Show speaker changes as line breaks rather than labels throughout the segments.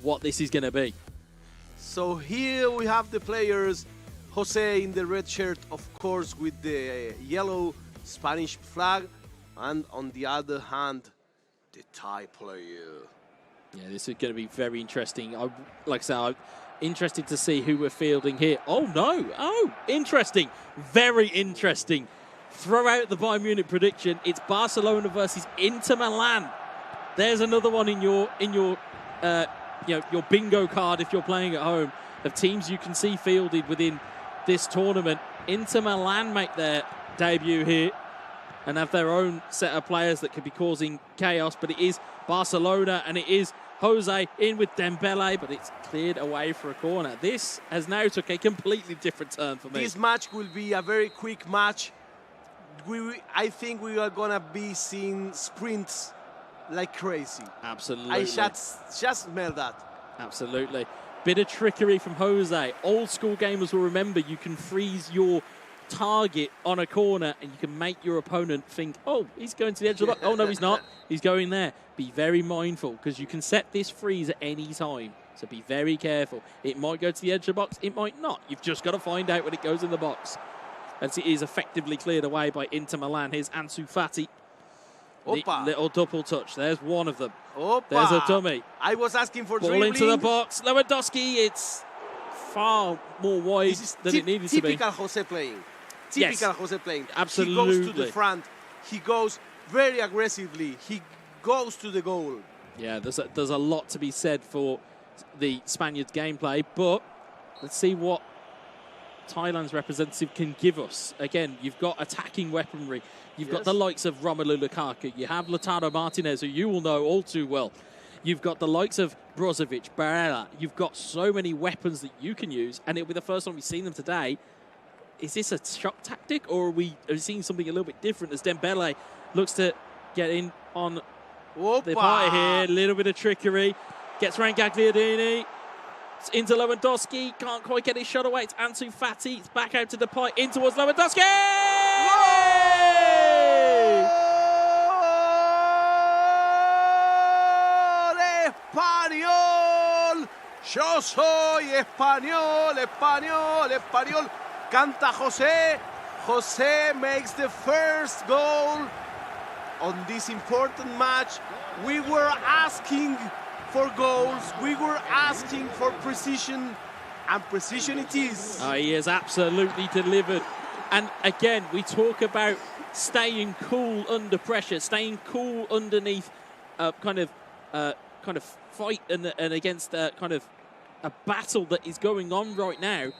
what this is going to be.
So here we have the players. Jose in the red shirt, of course, with the yellow Spanish flag. And on the other hand, the Thai player.
Yeah, this is going to be very interesting. Like I said, I'm interested to see who we're fielding here. Oh, no. Oh, interesting. Very interesting. Throw out the Bayern Munich prediction. It's Barcelona versus Inter Milan. There's another one in your your bingo card if you're playing at home of teams you can see fielded within this tournament. Inter Milan make their debut here and have their own set of players that could be causing chaos, but it is Barcelona and it is Jose in with Dembele, but it's cleared away for a corner. This has now took a completely different turn for me.
This match will be a very quick match. I think we are going to be seeing sprints like crazy.
Absolutely.
I just smell that.
Absolutely. Bit of trickery from Jose. Old school gamers will remember you can freeze your target on a corner and you can make your opponent think, oh, he's going to the edge of the box. Oh, no, he's not. He's going there. Be very mindful because you can set this freeze at any time. So be very careful. It might go to the edge of the box. It might not. You've just got to find out when it goes in the box. As it is effectively cleared away by Inter Milan. Here's Ansu Fati. Little double touch. There's one of them.
Opa.
There's a dummy.
I was asking for
ball
dribbling.
Into the box. Lewandowski. It's far more wide than it needed to be.
Typical Jose playing. Typical Jose playing.
Absolutely.
He goes to the front. He goes very aggressively. He goes to the goal.
Yeah, there's a lot to be said for the Spaniards' gameplay, but let's see what Thailand's representative can give us. Again, you've got attacking weaponry. You've got the likes of Romelu Lukaku. You have Lautaro Martinez, who you will know all too well. You've got the likes of Brozovic, Barella. You've got so many weapons that you can use, and it'll be the first time we've seen them today. Is this a shock tactic, or are we seeing something a little bit different as Dembele looks to get in on the party here? A little bit of trickery. Gets around Gagliardini. It's into Lewandowski. Can't quite get his shot away. It's Ansu Fati. It's back out to the pie. In towards Lewandowski.
Español. Yo soy español, español, español. Canta Jose. Jose makes the first goal on this important match. We were asking for goals. We were asking for precision, and precision it is.
He has absolutely delivered. And again, we talk about staying cool under pressure, staying cool underneath kind of fight and against kind of a battle that is going on right now.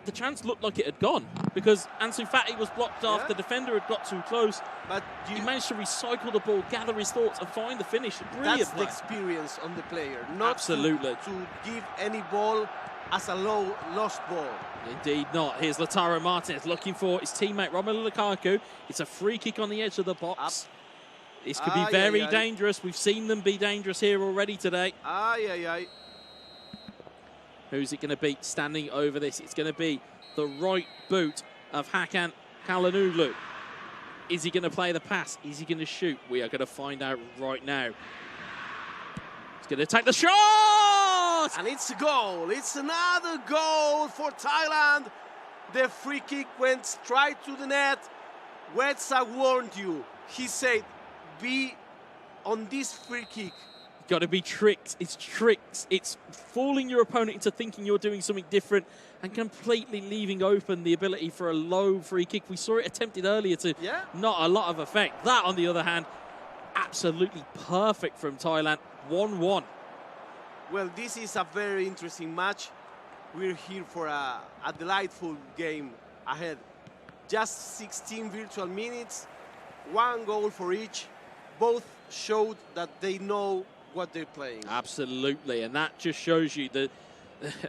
The chance looked like it had gone because Ansu Fati was blocked off. The defender had got too close. But he managed to recycle the ball, gather his thoughts, and find the finish. Brilliant.
That's the experience on the player. Not
absolutely
to give any ball as a lost ball.
Indeed not. Here's Lautaro Martinez looking for his teammate Romelu Lukaku. It's a free kick on the edge of the box. This could be very dangerous. We've seen them be dangerous here already today. Who's it going to be standing over this? It's going to be the right boot of Hakan Çalhanoğlu. Is he going to play the pass? Is he going to shoot? We are going to find out right now. He's going to take the shot!
And it's a goal. It's another goal for Thailand. The free kick went straight to the net. Wetsa warned you. He said, be on this free kick.
Got to be tricks. It's tricks. It's fooling your opponent into thinking you're doing something different and completely leaving open the ability for a low free kick. We saw it attempted earlier to not a lot of effect. That, on the other hand, absolutely perfect from Thailand. 1-1.
Well, this is a very interesting match. We're here for a delightful game ahead. Just 16 virtual minutes, 1 goal for each. Both showed that they know what they're playing.
Absolutely, and that just shows you that,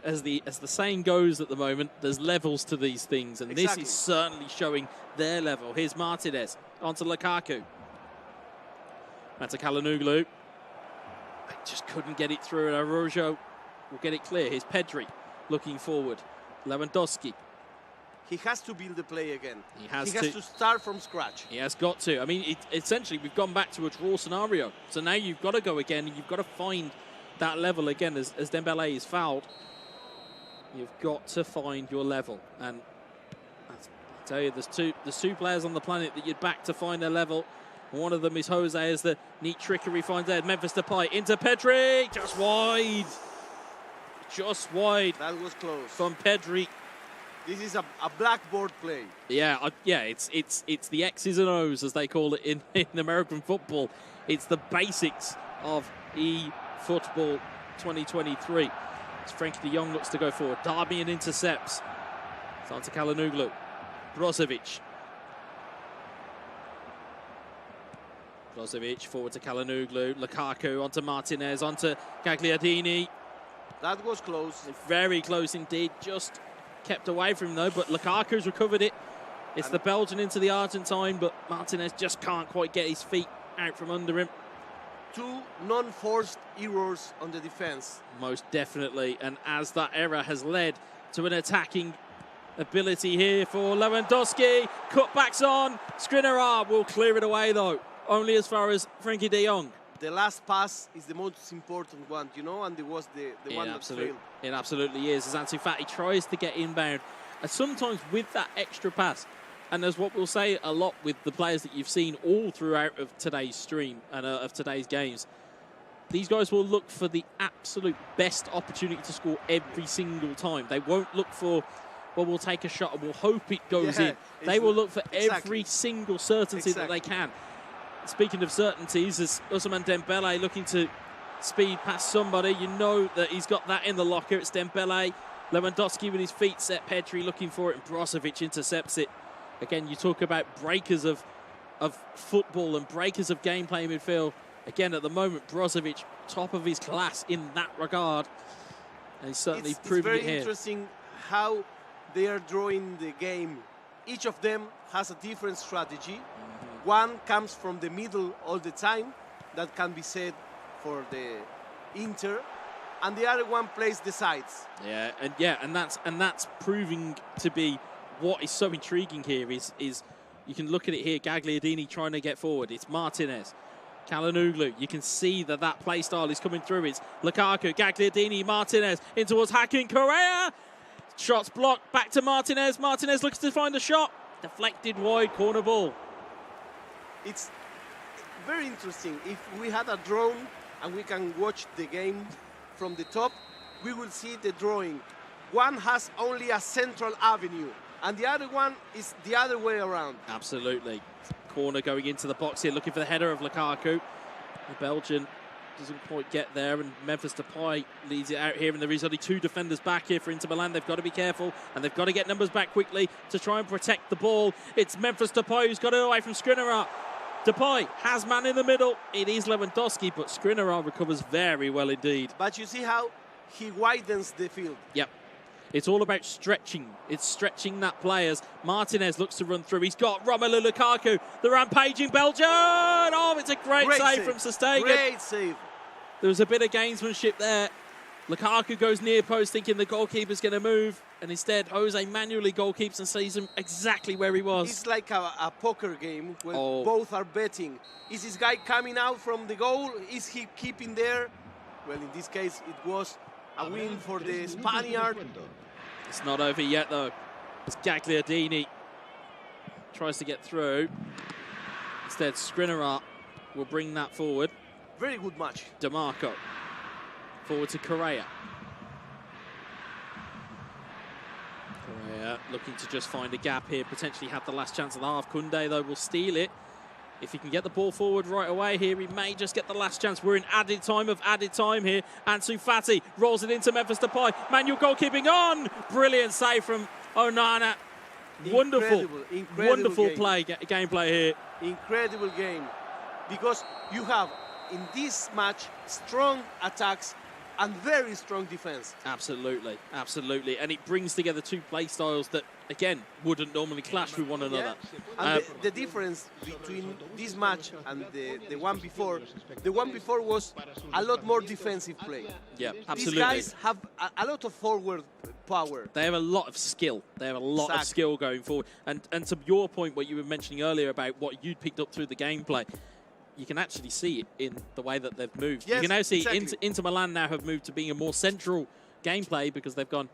as the saying goes at the moment, there's levels to these things, and this is certainly showing their level. Here's Martinez onto Lukaku. That's Çalhanoğlu. Just couldn't get it through, and Araujo will get it clear. Here's Pedri looking forward. Lewandowski.
He has to build the play again.
He has
to start from scratch.
He has got to. I mean, essentially, we've gone back to a draw scenario. So now you've got to go again, and you've got to find that level again as Dembele is fouled. You've got to find your level, and I tell you, there's two players on the planet that you'd back to find their level. One of them is Jose, as the neat trickery finds there. Memphis Depay into Pedri, just wide. Just wide.
That was close.
From Pedri.
This is a blackboard play.
Yeah, it's the X's and O's, as they call it in American football. It's the basics of eFootball 2023. As Frankie de Jong looks to go forward. Darmian intercepts. It's on to Kalhanoglu. Brozovic. Brozovic forward to Kalhanoglu. Lukaku onto Martinez, onto Gagliardini.
That was close.
Very close indeed. Just kept away from him though, but Lukaku's recovered it. It's the Belgian into the Argentine, but Martinez just can't quite get his feet out from under him.
Two non-forced errors on the defense.
Most definitely, and as that error has led to an attacking ability here for Lewandowski. Cutbacks on. Skriniar will clear it away though, only as far as Frankie de Jong.
The last pass is the most important one, you know, and it was the one that failed.
It absolutely is, as Ansu Fati tries to get inbound. And sometimes with that extra pass, and as what we'll say a lot with the players that you've seen all throughout of today's stream and of today's games, these guys will look for the absolute best opportunity to score every single time. They won't look for, well, we'll take a shot and we'll hope it goes in. They will look for every single certainty that they can. Speaking of certainties, as Ousmane Dembele looking to speed past somebody, you know that he's got that in the locker. It's Dembele. Lewandowski with his feet set. Pedri looking for it, and Brozovic intercepts it. Again, you talk about breakers of football and breakers of gameplay midfield. Again, at the moment, Brozovic, top of his class in that regard. And he's certainly proving it here.
It's very interesting how they are drawing the game. Each of them has a different strategy. One comes from the middle all the time. That can be said for the Inter. And the other one plays the sides.
And that's proving to be what is so intriguing here is you can look at it here. Gagliardini trying to get forward. It's Martinez. Kalhanoglu. You can see that play style is coming through. It's Lukaku, Gagliardini, Martinez in towards Hakim Correa. Shots blocked. Back to Martinez. Martinez looks to find a shot. Deflected wide, corner ball.
It's very interesting. If we had a drone and we can watch the game from the top, we will see the drawing. One has only a central avenue, and the other one is the other way around.
Absolutely. Corner going into the box here, looking for the header of Lukaku. The Belgian doesn't quite get there, and Memphis Depay leads it out here, and there is only two defenders back here for Inter Milan. They've got to be careful, and they've got to get numbers back quickly to try and protect the ball. It's Memphis Depay who's got it away from Skriniar. Depay has man in the middle. It is Lewandowski, but Skriniar recovers very well indeed.
But you see how he widens the field.
Yep. It's all about stretching. It's stretching that players. Martinez looks to run through. He's got Romelu Lukaku, the rampaging Belgian. Oh, it's a great save from Sestegen.
Great save.
There was a bit of gamesmanship there. Lukaku goes near post thinking the goalkeeper's going to move, and instead Jose manually goalkeeps and sees him exactly where he was.
It's like a poker game where both are betting. Is this guy coming out from the goal? Is he keeping there? Well, in this case, it was a win for the Spaniard.
It's not over yet, though. As Gagliardini tries to get through. Instead, Skriniar will bring that forward.
Very good match.
DeMarco. Forward to Correa. Correa looking to just find a gap here. Potentially had the last chance of the half. Koundé, though, will steal it. If he can get the ball forward right away here, he may just get the last chance. We're in added time here. Ansu Fati rolls it into Memphis Depay. Manual goalkeeping on. Brilliant save from Onana. Wonderful gameplay here.
Incredible game. Because you have, in this match, strong attacks and very strong defense.
Absolutely, absolutely. And it brings together two play styles that, again, wouldn't normally clash with one another.
And the difference between this match and the one before was a lot more defensive play.
Yeah, absolutely.
These guys have a lot of forward power.
They have a lot of skill. They have a lot of skill going forward. And to your point, what you were mentioning earlier about what you'd picked up through the gameplay, you can actually see it in the way that they've moved.
Yes,
you can now see
exactly.
Inter Milan now have moved to being a more central gameplay because they've gone,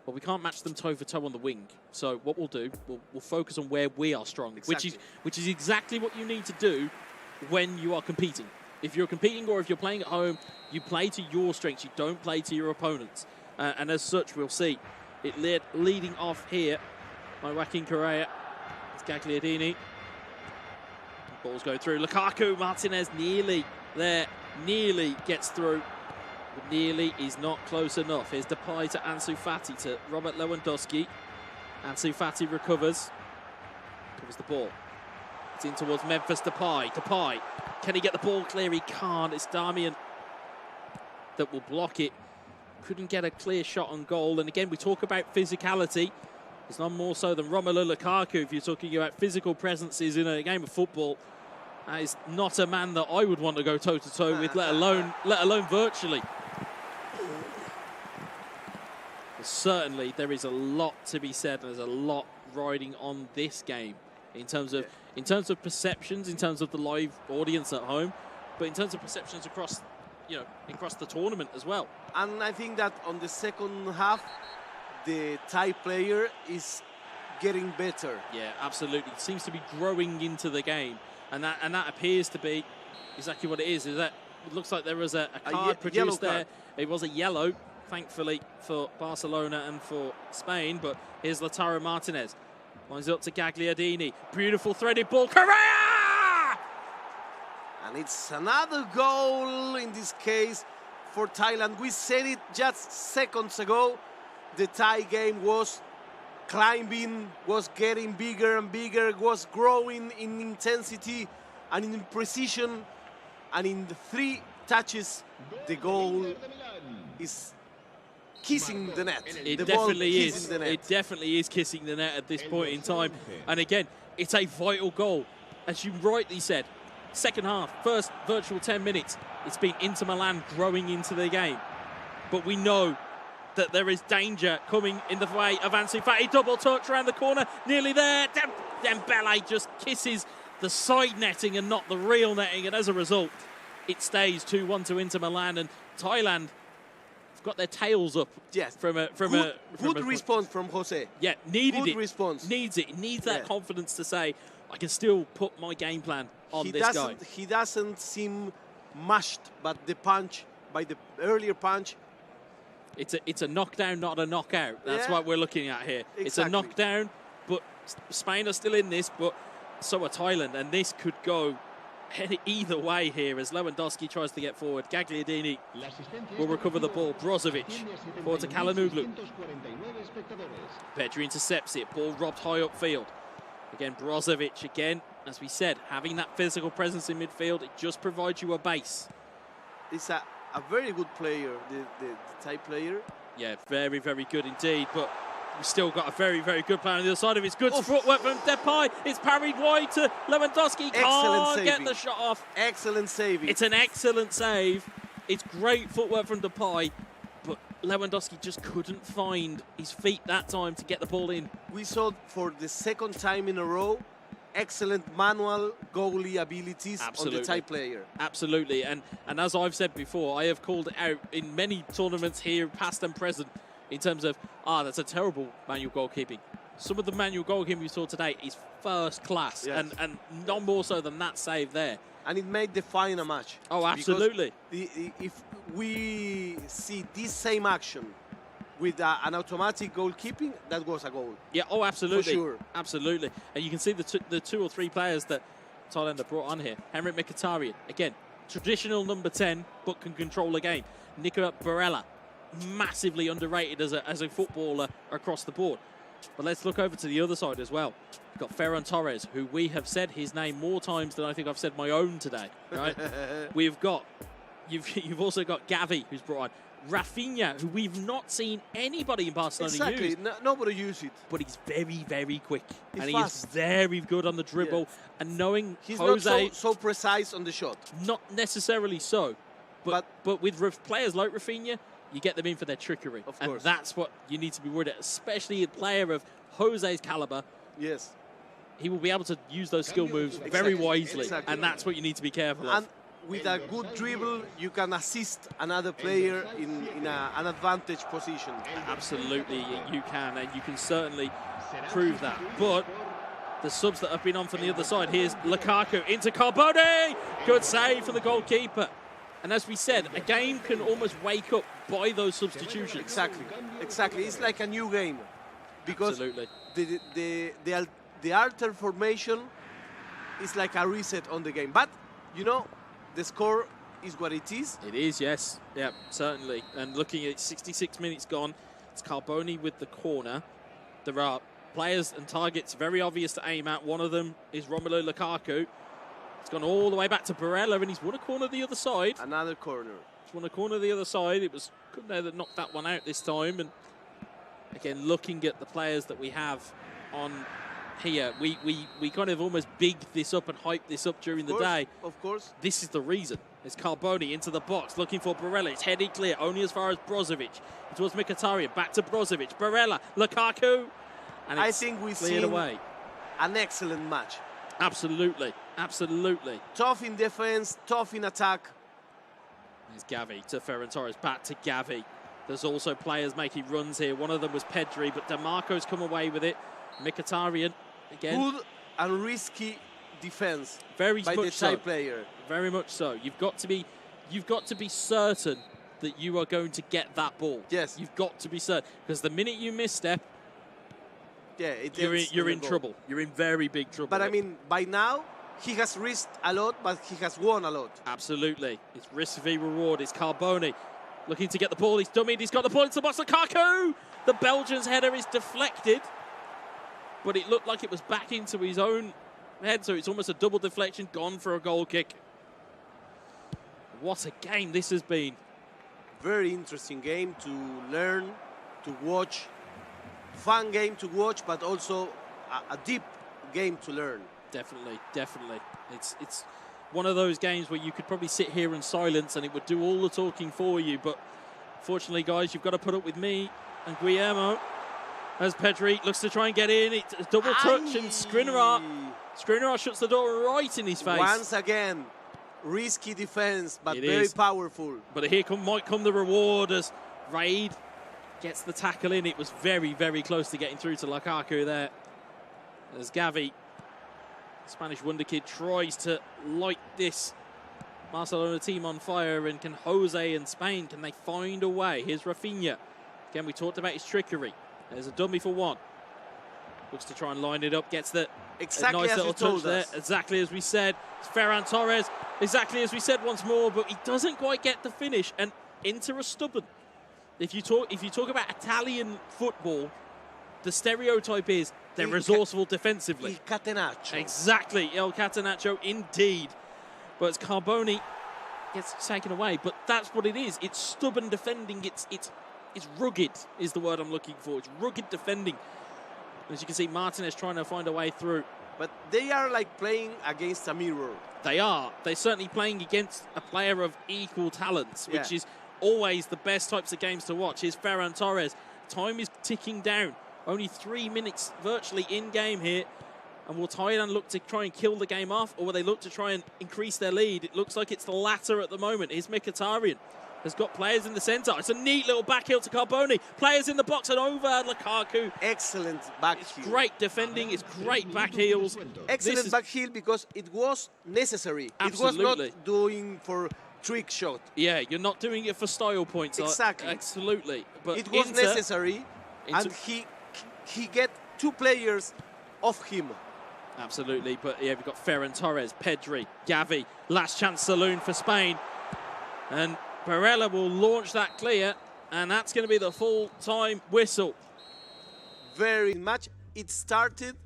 well, we can't match them toe for toe on the wing. So what we'll do, we'll focus on where we are strong,
Exactly.
which is exactly what you need to do when you are competing. If you're competing or if you're playing at home, you play to your strengths. You don't play to your opponents. And as such, we'll see it leading off here by Joaquin Correa. It's Gagliardini. Ball's going through. Lukaku, Martinez nearly there. Nearly gets through. But nearly is not close enough. Here's Depay to Ansu Fati to Robert Lewandowski. Ansu Fati recovers. Covers the ball. It's in towards Memphis Depay. Depay. Can he get the ball clear? He can't. It's Darmian that will block it. Couldn't get a clear shot on goal. And again, we talk about physicality. It's none more so than Romelu Lukaku. If you're talking about physical presences in a game of football, that is not a man that I would want to go toe-to-toe with, let alone virtually. But certainly, there is a lot to be said. There's a lot riding on this game in terms of perceptions, in terms of the live audience at home, but in terms of perceptions across the tournament as well.
And I think that on the second half, the Thai player is getting better.
Yeah, absolutely. It seems to be growing into the game. And that appears to be exactly what it is. Is that it looks like there was a card produced there. It was a yellow, thankfully, for Barcelona and for Spain. But here's Lautaro Martinez. Lines up to Gagliardini. Beautiful threaded ball. Correa!
And it's another goal in this case for Thailand. We said it just seconds ago. The Thai game was climbing, was getting bigger and bigger, was growing in intensity and in precision. And in the 3 touches, the goal is kissing the net.
It definitely is. It definitely is kissing the net at this point in time. And again, it's a vital goal. As you rightly said, second half, first virtual 10 minutes, it's been Inter Milan growing into the game. But we know that there is danger coming in the way of Ansu Fati. Double touch around the corner, nearly there. Dembele just kisses the side netting and not the real netting, and as a result, it stays 2-1 to Inter Milan, and Thailand have got their tails up.
Yes.
From a
good response from Jose.
Yeah, needed
good
it.
Response.
Needs it. It needs that confidence to say, I can still put my game plan on this guy.
He doesn't seem mashed, but the punch, by the earlier punch,
it's a knockdown, not a knockout. That's what we're looking at here.
Exactly.
It's a knockdown, but Spain are still in this, but so are Thailand, and this could go either way here as Lewandowski tries to get forward. Gagliardini will recover the ball. Brozovic forward to Kalanoglu. Pedri intercepts it. Ball robbed high upfield. Again, Brozovic again, as we said, having that physical presence in midfield, it just provides you a base.
It's a very good player, the Thai player.
Yeah, very, very good indeed, but we've still got a very, very good player on the other side of it. It's good footwork from Depay. It's parried wide to Lewandowski. Can't get the shot off.
Excellent saving.
It's an excellent save. It's great footwork from Depay, but Lewandowski just couldn't find his feet that time to get the ball in.
We saw for the second time in a row excellent manual goalie abilities on the Thai player.
Absolutely, and as I've said before, I have called it out in many tournaments here, past and present, in terms of, that's a terrible manual goalkeeping. Some of the manual goalkeeping we saw today is first class, and not more so than that save there.
And it made the final match.
Oh, absolutely.
If we see this same action with an automatic goalkeeping, that was a goal.
Yeah, oh, absolutely.
For sure.
Absolutely. And you can see the 2 or 3 players that Thailand have brought on here. Henrik Mkhitaryan, again, traditional number 10, but can control a game. Nicola Barella, massively underrated as a footballer across the board. But let's look over to the other side as well. We've got Ferran Torres, who we have said his name more times than I think I've said my own today, right? You've also got Gavi, who's brought on. Rafinha, who we've not seen anybody in Barcelona use.
Nobody use it.
But he's very, very quick.
He's
and
fast.
He's very good on the dribble.
Yeah.
And knowing
he's
Jose...
not so precise on the shot.
Not necessarily so. But with players like Rafinha, you get them in for their trickery.
Of course.
And that's what you need to be worried at, especially a player of Jose's caliber.
Yes.
he will be able to use those skill moves very wisely, and that's what you need to be careful of.
And with a good dribble, you can assist another player in an advantage position.
Absolutely, you can, and you can certainly prove that. But the subs that have been on from the other side, here's Lukaku into Carboni. Good save for the goalkeeper. And as we said, a game can almost wake up by those substitutions.
Exactly. It's like a new game, because
Absolutely.
the alter formation is like a reset on the game. But you know, the score is what it is.
It is, yes. Yeah, certainly. And looking at 66 minutes gone, it's Carboni with the corner. There are players and targets very obvious to aim at. One of them is Romelu Lukaku. It's gone all the way back to Barella, and he's won a corner the other side.
Another corner.
He's won a corner the other side. It was Kunde that knocked that one out this time. And again, looking at the players that we have on here, we kind of almost bigged this up and hyped this up during the day.
Of course.
This is the reason. It's Carboni into the box, looking for Barella. It's heading clear, only as far as Brozovic. Towards Mkhitaryan, back to Brozovic. Barella, Lukaku. And
I think we've seen
away.
An excellent match.
Absolutely, absolutely.
Tough in defense, tough in attack.
There's Gavi to Ferran Torres, back to Gavi. There's also players making runs here. One of them was Pedri, but DeMarco's come away with it. Mkhitaryan, again.
Good and risky defense
Very
by
much
the
so.
Thai player.
Very much so. You've got to be certain that you are going to get that ball.
Yes.
You've got to be certain, because the minute you misstep,
yeah,
you're in trouble. You're in very big trouble.
But I mean, by now, he has risked a lot, but he has won a lot.
Absolutely. It's risk v reward. It's Carboni looking to get the ball. He's dummied. He's got the ball into the box. Lukaku! The Belgian's header is deflected, but it looked like it was back into his own head, so it's almost a double deflection, gone for a goal kick. What a game this has been.
Very interesting game to learn, to watch. Fun game to watch, but also a deep game to learn.
Definitely, definitely. It's one of those games where you could probably sit here in silence and it would do all the talking for you, but fortunately, guys, you've got to put up with me and Guillermo as Pedri looks to try and get in. It's a double touch, and Skriniar shuts the door right in his face.
Once again, risky defense, but very powerful.
But here might come the reward as Raid gets the tackle in. It was very, very close to getting through to Lukaku there. As Gavi, Spanish wonder kid, tries to light this Barcelona team on fire, and can Jose and Spain, can they find a way? Here's Rafinha. Again, we talked about his trickery. There's a dummy for one. Looks to try and line it up, gets the nice little touch there. Exactly as we said. It's Ferran Torres, exactly as we said once more, but he doesn't quite get the finish, and Inter are stubborn. If you talk about Italian football, the stereotype is they're resourceful defensively.
Il Catenaccio.
Exactly, El Catenaccio, indeed. But it's Carboni gets taken away. But that's what it is. It's stubborn defending. It's rugged is the word I'm looking for. It's rugged defending. As you can see, Martinez trying to find a way through.
But they are like playing against a mirror.
They are. They're certainly playing against a player of equal talents, which is always the best types of games to watch. Here's Ferran Torres. Time is ticking down. Only 3 minutes virtually in game here. And will Thailand look to try and kill the game off, or will they look to try and increase their lead? It looks like it's the latter at the moment. Here's Mkhitaryan. Has got players in the centre. It's a neat little back heel to Carboni. Players in the box and over Lukaku.
Excellent back
heel.
It's
great defending. It's great back heels.
Excellent back heel because it was necessary.
Absolutely.
It was not doing for trick shot.
Yeah, you're not doing it for style points.
Exactly.
Absolutely. But
it was necessary, and he get 2 players off him.
Absolutely. But yeah, we've got Ferran Torres, Pedri, Gavi. Last chance saloon for Spain. And Barella will launch that clear, and that's going to be the full-time whistle.
Very much. It started.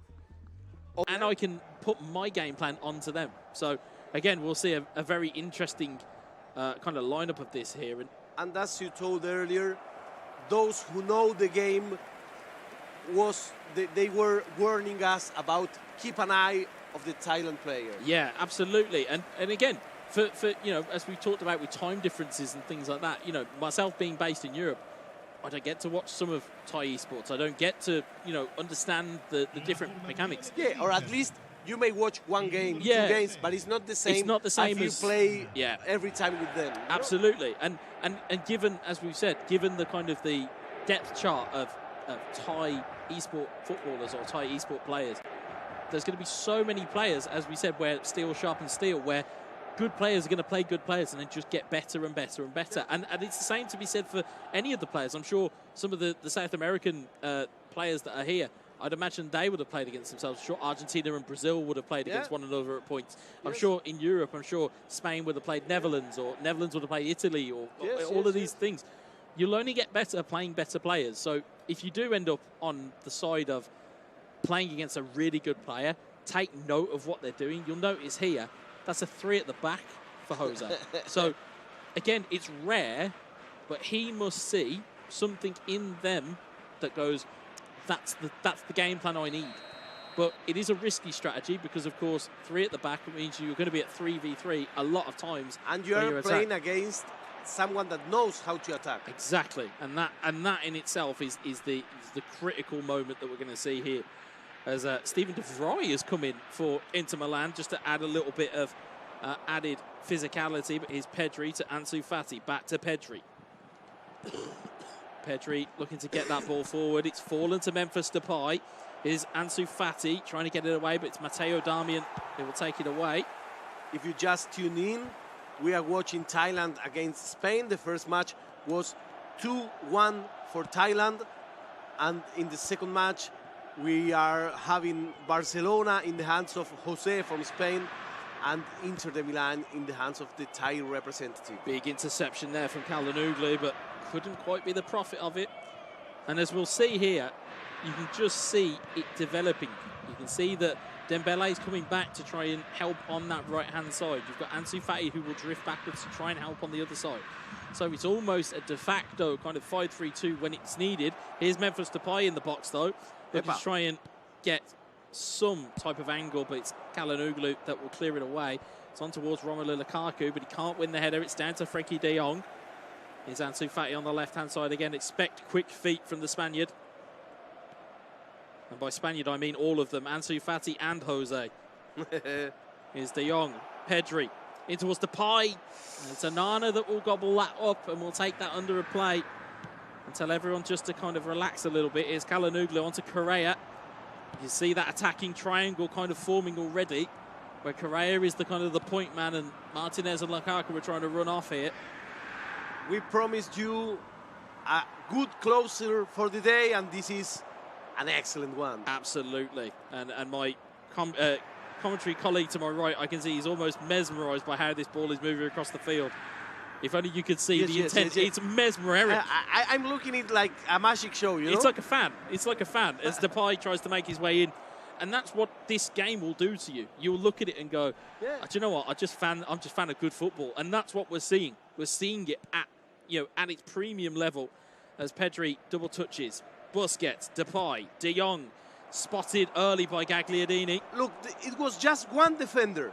And I can put my game plan onto them. So, again, we'll see a very interesting kind of lineup of this here.
And as you told earlier, those who know the game, they were warning us about keep an eye of the Thailand player.
Yeah, absolutely. And again, for you know, as we talked about with time differences and things like that, you know, myself being based in Europe, I don't get to watch some of Thai esports. I don't get to, you know, understand the different mechanics.
Yeah, or at least you may watch one game, 2 games, but it's not the same.
It's not the same
as you play every time with them.
Absolutely, and given, as we've said, given the kind of the depth chart of Thai esport footballers or Thai esport players, there's going to be so many players, as we said, where steel sharpens steel, where good players are going to play good players and then just get better and better and better. And it's the same to be said for any of the players. I'm sure some of the South American players that are here, I'd imagine they would have played against themselves. I'm sure Argentina and Brazil would have played against one another at points. I'm sure in Europe, I'm sure Spain would have played Netherlands, or Netherlands would have played Italy, or all of these things. You'll only get better playing better players. So if you do end up on the side of playing against a really good player, take note of what they're doing. You'll notice here, that's a 3 at the back for Jose. So, again, it's rare, but he must see something in them that goes, that's the game plan I need. But it is a risky strategy because, of course, 3 at the back means you're going to be at 3v3 a lot of times.
And you are playing against someone that knows how to attack.
Exactly, and that in itself is the critical moment that we're going to see here. As Steven de Vrij has come in for Inter Milan, just to add a little bit of added physicality. But here's Pedri to Ansu Fati, back to Pedri. Pedri looking to get that ball forward. It's fallen to Memphis Depay. Here's Ansu Fati trying to get it away, but it's Matteo Darmian who will take it away.
If you just tune in, we are watching Thailand against Spain. The first match was 2-1 for Thailand. And in the second match, we are having Barcelona in the hands of Jose from Spain and Inter de Milan in the hands of the Thai representative.
Big interception there from Calhanoglu, but couldn't quite be the profit of it. And as we'll see here, you can just see it developing. You can see that Dembele is coming back to try and help on that right-hand side. You've got Ansu Fati who will drift backwards to try and help on the other side. So it's almost a de facto kind of 5-3-2 when it's needed. Here's Memphis Depay in the box, though. They'll just try and get some type of angle, but it's Calhanoglu that will clear it away. It's on towards Romelu Lukaku, but he can't win the header. It's down to Frenkie de Jong. Here's Ansu Fati on the left-hand side again. Expect quick feet from the Spaniard. And by Spaniard, I mean all of them, Ansu Fati and Jose. Here's de Jong, Pedri, in towards Depay. It's Onana that will gobble that up and will take that under a play and tell everyone just to kind of relax a little bit. Here's Calhanoglu onto Correa. You see that attacking triangle kind of forming already, where Correa is the kind of the point man and Martinez and Lukaku are trying to run off here.
We promised you a good closer for the day, and this is an excellent one.
Absolutely. And my commentary colleague to my right, I can see he's almost mesmerised by how this ball is moving across the field. If only you could see the intent. It's mesmeric.
I'm looking at it like a magic show, you know?
It's like a fan. It's like a fan as Depay tries to make his way in. And that's what this game will do to you. You'll look at it and go, do you know what? I'm just fan of good football. And that's what we're seeing. We're seeing it at its premium level as Pedri double touches. Busquets, Depay, de Jong, spotted early by Gagliardini.
Look, it was just one defender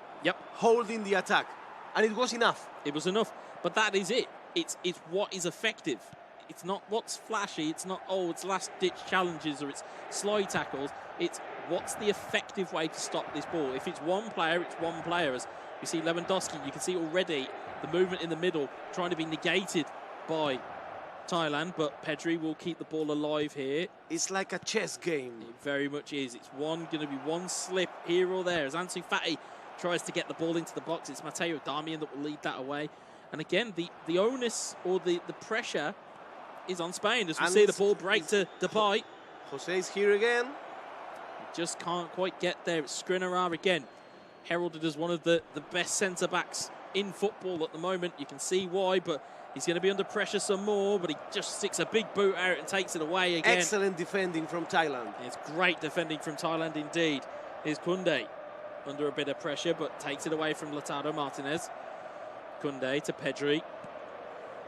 holding the attack, and it was enough.
It was enough, but that is it. It's what is effective. It's not what's flashy. It's not, it's last-ditch challenges or it's slide tackles. It's what's the effective way to stop this ball. If it's one player, it's one player. As you see Lewandowski, you can see already the movement in the middle trying to be negated by Thailand, but Pedri will keep the ball alive here.
It's like a chess game.
It very much is. It's going to be one slip here or there. As Ansu Fati tries to get the ball into the box, it's Matteo Darmian that will lead that away. And again, the onus or the pressure is on Spain as we see the ball break to Depay.
Jose's here again.
Just can't quite get there. It's Skriniar again, heralded as one of the best centre-backs in football at the moment. You can see why, but he's going to be under pressure some more, but he just sticks a big boot out and takes it away again.
Excellent defending from Thailand.
It's great defending from Thailand indeed. Here's Koundé under a bit of pressure, but takes it away from Lautaro Martinez. Koundé to Pedri.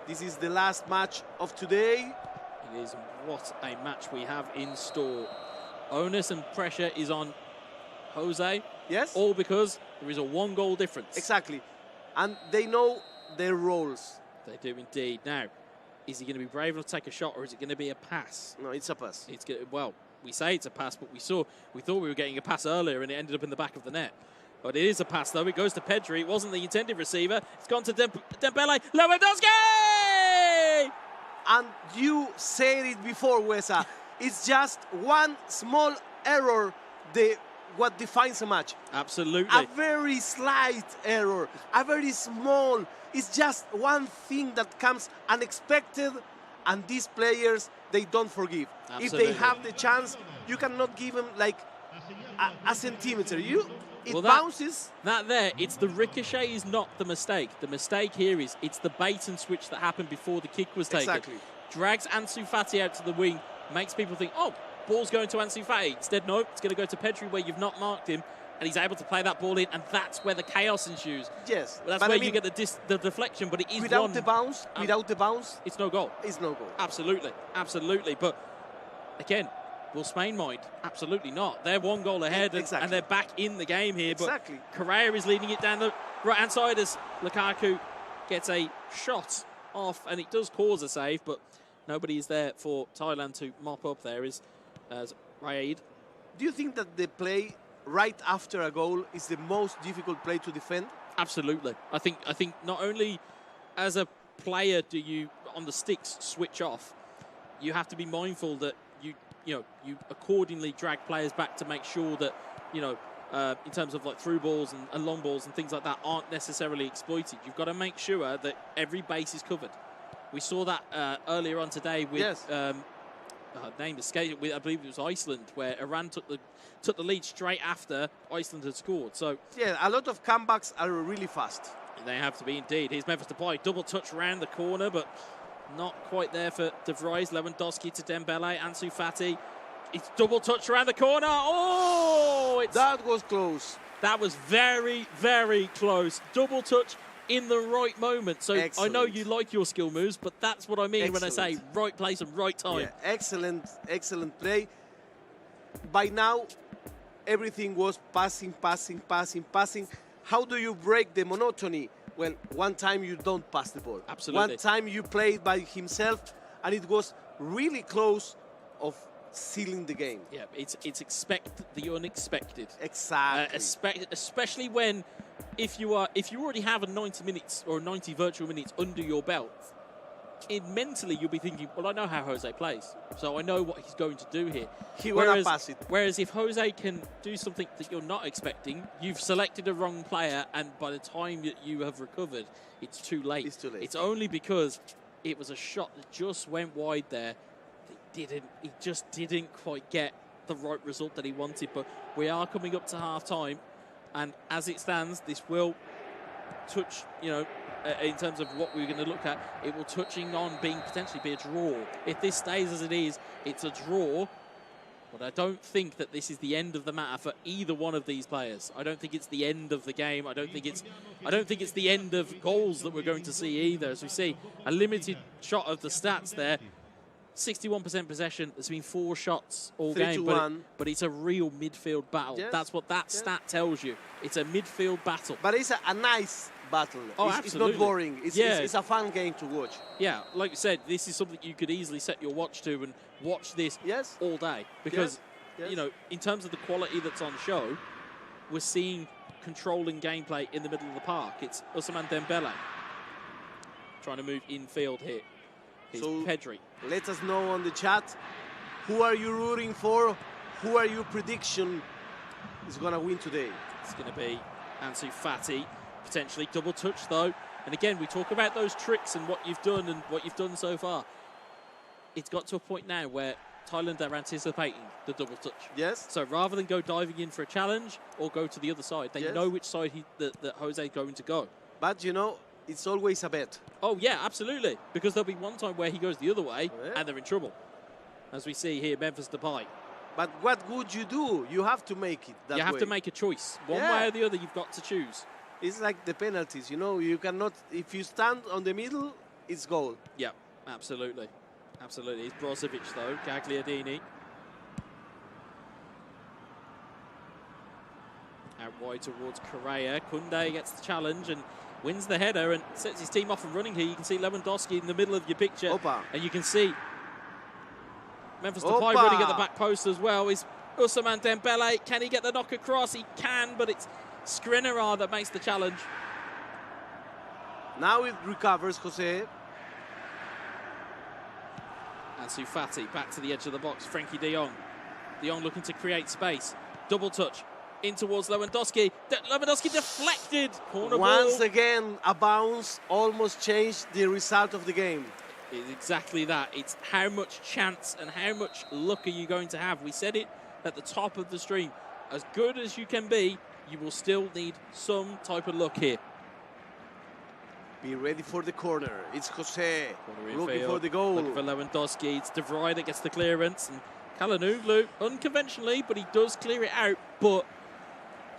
This is the last match of today.
It is. What a match we have in store. Onus and pressure is on Jose.
Yes.
All because there is a one-goal difference.
Exactly. And they know their roles.
They do indeed. Now, Is he going to be brave enough to take a shot, or is it going to be a pass?
No, it's a pass.
It's well, we say it's a pass, but we thought we were getting a pass earlier, and it ended up in the back of the net. But it is a pass, though. It goes to Pedri. It wasn't the intended receiver. It's gone to Dembele. Lewandowski!
And you said it before, Wesa. It's just one small error what defines a match.
Absolutely.
A very slight error, a very small. It's just one thing that comes unexpected, and these players, they don't forgive.
Absolutely.
If they have the chance, you cannot give them like a centimeter. It bounces.
That there, it's the ricochet is not the mistake. The mistake here is it's the bait and switch that happened before the kick was taken.
Exactly.
Drags Ansu Fati out to the wing, makes people think, oh, ball's going to Ansu Fati. Instead, no, it's going to go to Pedri where you've not marked him, and he's able to play that ball in, and that's where the chaos ensues.
Yes.
Well, that's where you get the deflection, but it is
without the bounce,
it's no goal.
It's no goal.
Absolutely, absolutely. But again, will Spain mind? Absolutely not. They're one goal ahead,
exactly.
and they're back in the game here.
Exactly.
But Correa is leading it down the right-hand side as Lukaku gets a shot off, and it does cause a save, but nobody is there for Thailand to mop up. There is as Raid.
Do you think that the play right after a goal is the most difficult play to defend?
Absolutely. I think not only as a player do you on the sticks switch off, you have to be mindful that you accordingly drag players back to make sure that in terms of like through balls and long balls and things like that aren't necessarily exploited. You've got to make sure that every base is covered. We saw that earlier on today with name escaped. I believe it was Iceland, where Iran took the lead straight after Iceland had scored. So
yeah, a lot of comebacks are really fast.
They have to be indeed. Here's Memphis Depay, double touch around the corner, but not quite there for De Vries. Lewandowski to Dembele, Ansu Fati. It's double touch around the corner. Oh,
that was close.
That was very, very close. Double touch in the right moment. So excellent. I know you like your skill moves, but that's what I mean when I say right place and right time.
Yeah, excellent play. By now, everything was passing. How do you break the monotony? Well, one time you don't pass the ball.
Absolutely.
One time you play it by himself, and it was really close of sealing the game.
Yeah, it's expect the unexpected.
Exactly.
Especially when if you already have a 90 minutes or 90 virtual minutes under your belt, mentally you'll be thinking, well, I know how Jose plays, so I know what he's going to do here.
He will pass it.
Whereas if Jose can do something that you're not expecting, you've selected a wrong player, and by the time that you have recovered, it's too late.
It's too late.
It's only because it was a shot that just went wide there. He just didn't quite get the right result that he wanted. But we are coming up to half-time, and as it stands, this will touch, in terms of what we're going to look at, it will touching on potentially be a draw. If this stays as it is, it's a draw. But I don't think that this is the end of the matter for either one of these players. I don't think it's the end of the game. I don't think it's the end of goals that we're going to see either. As we see a limited shot of the stats there. 61% possession. There's been 4 shots all game, but it's a real midfield battle.
Yes.
That's what that stat tells you. It's a midfield battle.
But it's a nice battle.
Oh,
it's not boring. It's a fun game to watch.
Yeah, like you said, this is something you could easily set your watch to and watch this all day. Because, in terms of the quality that's on show, we're seeing controlling gameplay in the middle of the park. It's Ousmane Dembele trying to move infield here. Here's Pedri.
Let us know on the chat, who are you rooting for? Who are your prediction is going to win today?
It's going to be Ansu Fati, potentially double touch though. And again, we talk about those tricks and what you've done and what you've done so far. It's got to a point now where Thailand are anticipating the double touch.
Yes.
So rather than go diving in for a challenge or go to the other side, they know which side that Jose is going to go.
But it's always a bet.
Oh, yeah, absolutely. Because there'll be one time where he goes the other way and they're in trouble. As we see here, Memphis Depay.
But what would you do? You have to make it that way.
You have to make a choice. One way or the other, you've got to choose.
It's like the penalties, you cannot, if you stand on the middle, it's goal.
Yeah, absolutely. Absolutely. It's Brozovic, though, Gagliardini. Out wide towards Correa. Koundé gets the challenge, and wins the header and sets his team off and running here. You can see Lewandowski in the middle of your picture.
Opa.
And you can see Memphis Depay running at the back post as well. Is Ousmane Dembele, can he get the knock across? He can, but it's Skriniar that makes the challenge.
Now it recovers, Jose.
Ansu Fati back to the edge of the box. Frenkie de Jong. De Jong looking to create space. Double touch in towards Lewandowski. Lewandowski deflected. Corner
Once
ball.
again, a bounce almost changed the result of the game.
It's exactly that. It's how much chance and how much luck are you going to have. We said it at the top of the stream. As good as you can be, you will still need some type of luck here.
Be ready for the corner. It's Jose looking
Field,
for the goal.
looking for Lewandowski. It's De Vrij that gets the clearance. And Kalhanoglu, unconventionally, but he does clear it out. But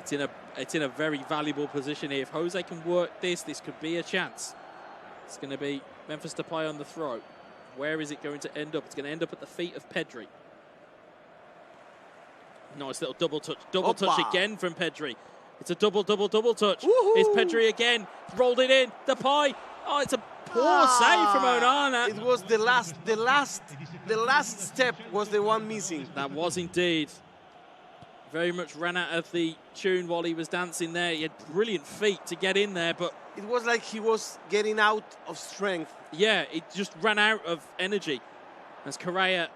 it's in a very valuable position here. If Jose can work this could be a chance. It's going to be Memphis Depay on the throw. Where is it going to end up? It's going to end up at the feet of Pedri. Nice little double touch. Double touch again from Pedri. It's a double touch. It's Pedri again. Rolled it in. Depay. Oh, it's a poor save from Onana.
It was the last step was the one missing.
That was indeed. Very much ran out of the tune while he was dancing there. He had brilliant feet to get in there, but
it was like he was getting out of strength.
Yeah, it just ran out of energy as Correa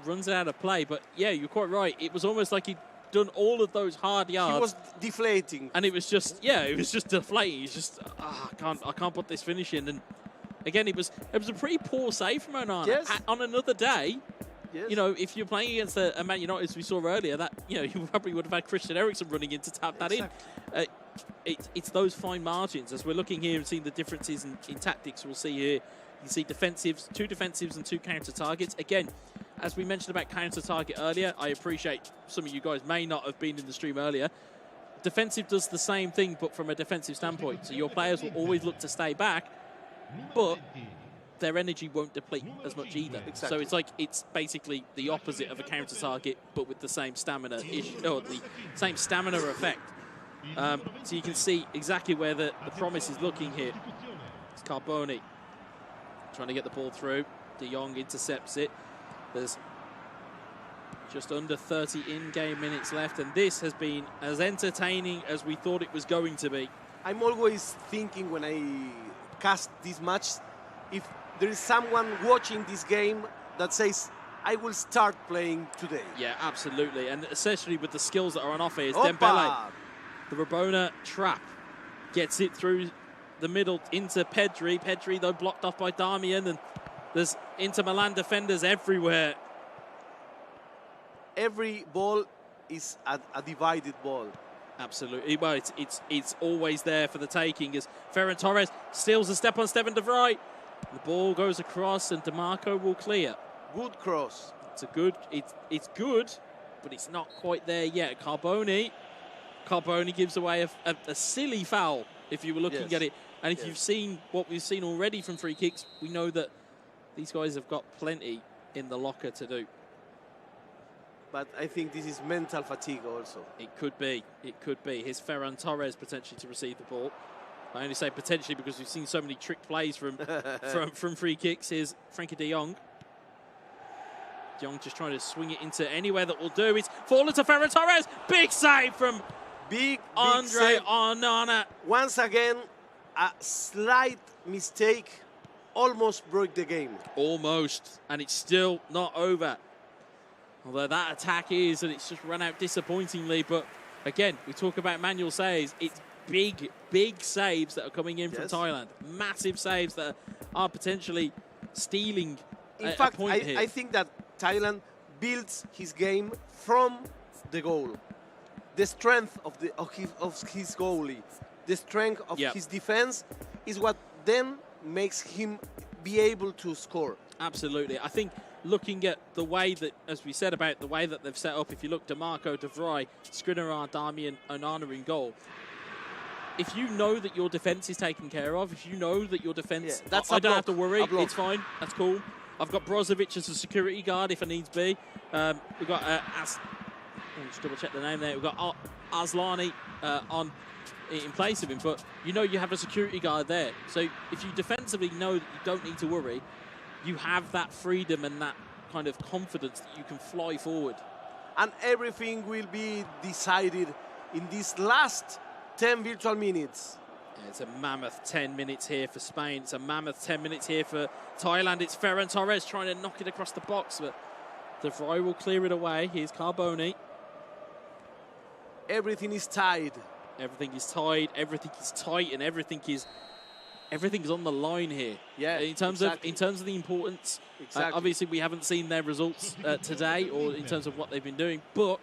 runs it out of play. But yeah, you're quite right. It was almost like he'd done all of those hard yards.
He was deflating.
And it was just, yeah, it was just deflating. He's just, I can't put this finish in. And again, it was a pretty poor save from Onana.
Yes.
On another day,
yes.
you know, if you're playing against a Man United, as we saw earlier, that, you know, you probably would have had Christian Eriksen running in to tap that in. It's those fine margins. As we're looking here and seeing the differences in tactics, we'll see here. You see defensives, 2 defensives and 2 counter targets. Again, as we mentioned about counter target earlier, I appreciate some of you guys may not have been in the stream earlier. Defensive does the same thing, but from a defensive standpoint. So your players will always look to stay back, but their energy won't deplete as much either.
Exactly.
So it's like, it's basically the opposite of a counter target, but with the same stamina or the same stamina effect. So you can see exactly where the promise is looking here. It's Carboni trying to get the ball through. De Jong intercepts it. There's just under 30 in-game minutes left, and this has been as entertaining as we thought it was going to be.
I'm always thinking when I cast this match, if there is someone watching this game that says, I will start playing today.
Yeah, absolutely, and especially with the skills that are on offer. It's Dembele. The Rabona trap gets it through the middle into Pedri. Pedri, though, blocked off by Darmian, and there's Inter Milan defenders everywhere.
Every ball is a divided ball.
Absolutely. Well, it's always there for the taking as Ferran Torres steals a step on Steven De Vrij. The ball goes across and DeMarco will clear.
Good cross.
It's good, but it's not quite there yet. Carboni gives away a silly foul if you were looking at it. And if you've seen what we've seen already from free kicks, we know that these guys have got plenty in the locker to do.
But I think this is mental fatigue also.
It could be. It could be. Here's Ferran Torres potentially to receive the ball. I only say potentially because we've seen so many trick plays from free kicks. Here's Frenkie de Jong. De Jong just trying to swing it into anywhere that will do. It's fallen to Ferran Torres. Big save from Andre Onana.
Once again, a slight mistake almost broke the game.
Almost. And it's still not over. Although that attack is, and it's just run out disappointingly. But again, we talk about manual saves. It's big saves that are coming in from Thailand. Massive saves that are potentially stealing
in fact,
a point here.
I think that Thailand builds his game from the goal. The strength of his goalie, the strength of his defense is what then makes him be able to score.
Absolutely. I think looking at the way that, as we said about the way that they've set up, if you look DeMarco, De Vrij, Skriniar, Darmian, Onana in goal, if you know that your defence is taken care of, if you know that your defence, I don't have to worry, it's fine, that's cool. I've got Brozovic as a security guard if it needs be. We've got, just double check the name there, we've got Aslani on in place of him, but you know you have a security guard there. So if you defensively know that you don't need to worry, you have that freedom and that kind of confidence that you can fly forward.
And everything will be decided in these last 10 virtual minutes.
Yeah, it's a mammoth 10 minutes here for Spain. It's a mammoth 10 minutes here for Thailand. It's Ferran Torres trying to knock it across the box, but De Vrij will clear it away. Here's Carboni.
Everything is tied.
Everything is tied, everything is tight, and everything is on the line here.
Yeah,
in terms of the importance. Obviously, we haven't seen their results today, or in terms of what they've been doing, but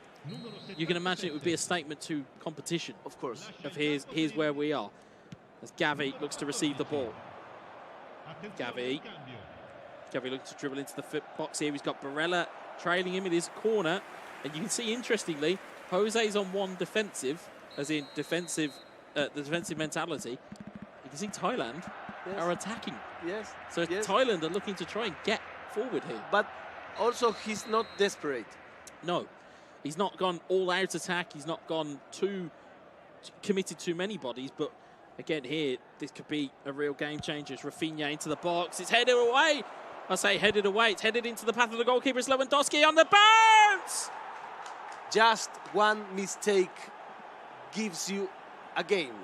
you can imagine it would be a statement to competition.
Of course.
Of here's where we are. As Gavi looks to receive the ball. Gavi looks to dribble into the box here. He's got Barella trailing him in his corner, and you can see interestingly, Jose's on one defensive. As in defensive, the defensive mentality. You can see Thailand are attacking.
Yes.
So Thailand are looking to try and get forward here.
But also he's not desperate.
No, he's not gone all-out attack. He's not gone committed too many bodies. But again, here this could be a real game changer. It's Rafinha into the box. It's headed away. I say headed away. It's headed into the path of the goalkeeper. It's Lewandowski on the bounce.
Just one mistake gives you a game.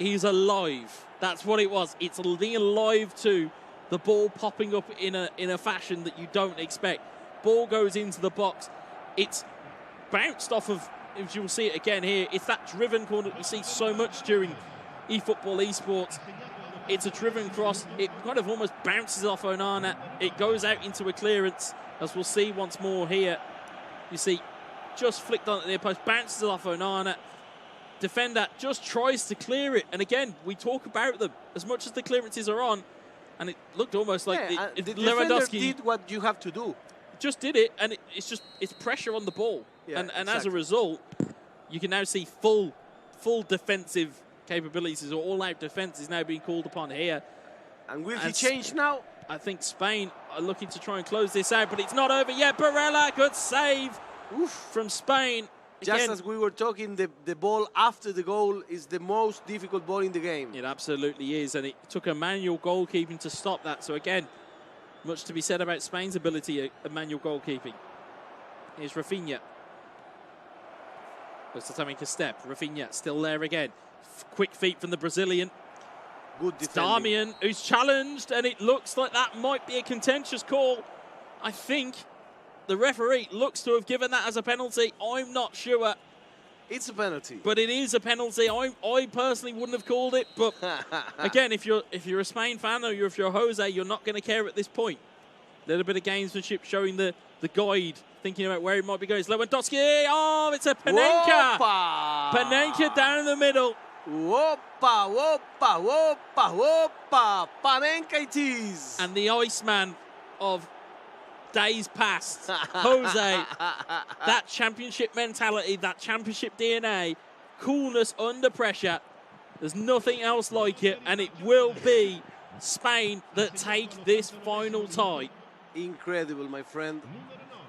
He's alive. That's what it was. It's being alive to the ball popping up in a fashion that you don't expect. Ball goes into the box. It's bounced off of, if you'll see it again here, it's that driven corner that we see so much during eFootball eSports. It's a driven cross. It kind of almost bounces off Onana. It goes out into a clearance, as we'll see once more here. You see, just flicked on the near post, bounces off Onana. Defender just tries to clear it, and again we talk about them as much as the clearances are on, and it looked almost like
the
Lewandowski
did what you have to do.
Just did it, and it's pressure on the ball, and as a result, you can now see full defensive capabilities, or all-out defense is now being called upon here.
And will he change now?
I think Spain are looking to try and close this out, but it's not over yet. Barella, good save from Spain.
Just as we were talking, the ball after the goal is the most difficult ball in the game.
It absolutely is, and it took a manual goalkeeping to stop that. So again, much to be said about Spain's ability at manual goalkeeping. Here's Rafinha. Looks to make a step. Rafinha still there again. Quick feet from the Brazilian.
Good defending.
Damian, who's challenged, and it looks like that might be a contentious call. I think the referee looks to have given that as a penalty. I'm not sure.
It's a penalty.
But it is a penalty. I personally wouldn't have called it. But again, if you're a Spain fan or if you're Jose, you're not going to care at this point. A little bit of gamesmanship showing the guide, thinking about where he might be going. It's Lewandowski. Oh, it's a Panenka.
Whopa.
Panenka down the middle.
Whopa, whopa, whopa, whopa. Panenka it is.
And the Iceman of days past, Jose, that championship mentality, that championship DNA, coolness under pressure, there's nothing else like it, and it will be Spain that take this final tie.
Incredible, my friend.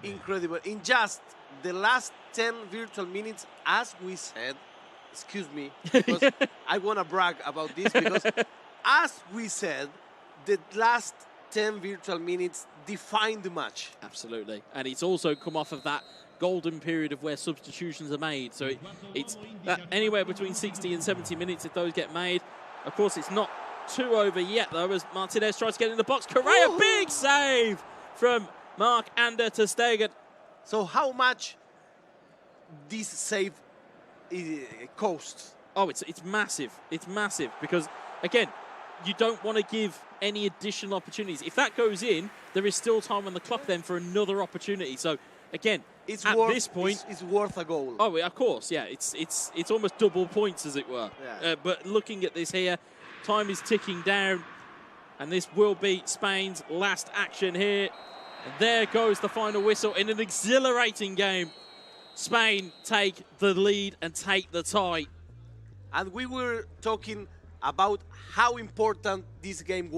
Incredible. In just the last 10 virtual minutes, as we said, excuse me, because I want to brag about this, because as we said, the last 10 virtual minutes define the match.
Absolutely. And it's also come off of that golden period of where substitutions are made. So it's anywhere between 60 and 70 minutes if those get made. Of course, it's not too over yet, though, as Martinez tries to get in the box. Correa, big save from Marc-Andre ter Stegen.
So how much this save costs?
Oh, it's massive. It's massive because, again, you don't want to give any additional opportunities. If that goes in, there is still time on the clock then for another opportunity. So, again, this point,
it's worth a goal.
Oh, of course, yeah. It's almost double points, as it were.
Yeah.
But looking at this here, time is ticking down, and this will be Spain's last action here. And there goes the final whistle in an exhilarating game. Spain take the lead and take the tie.
And we were talking about how important this game was.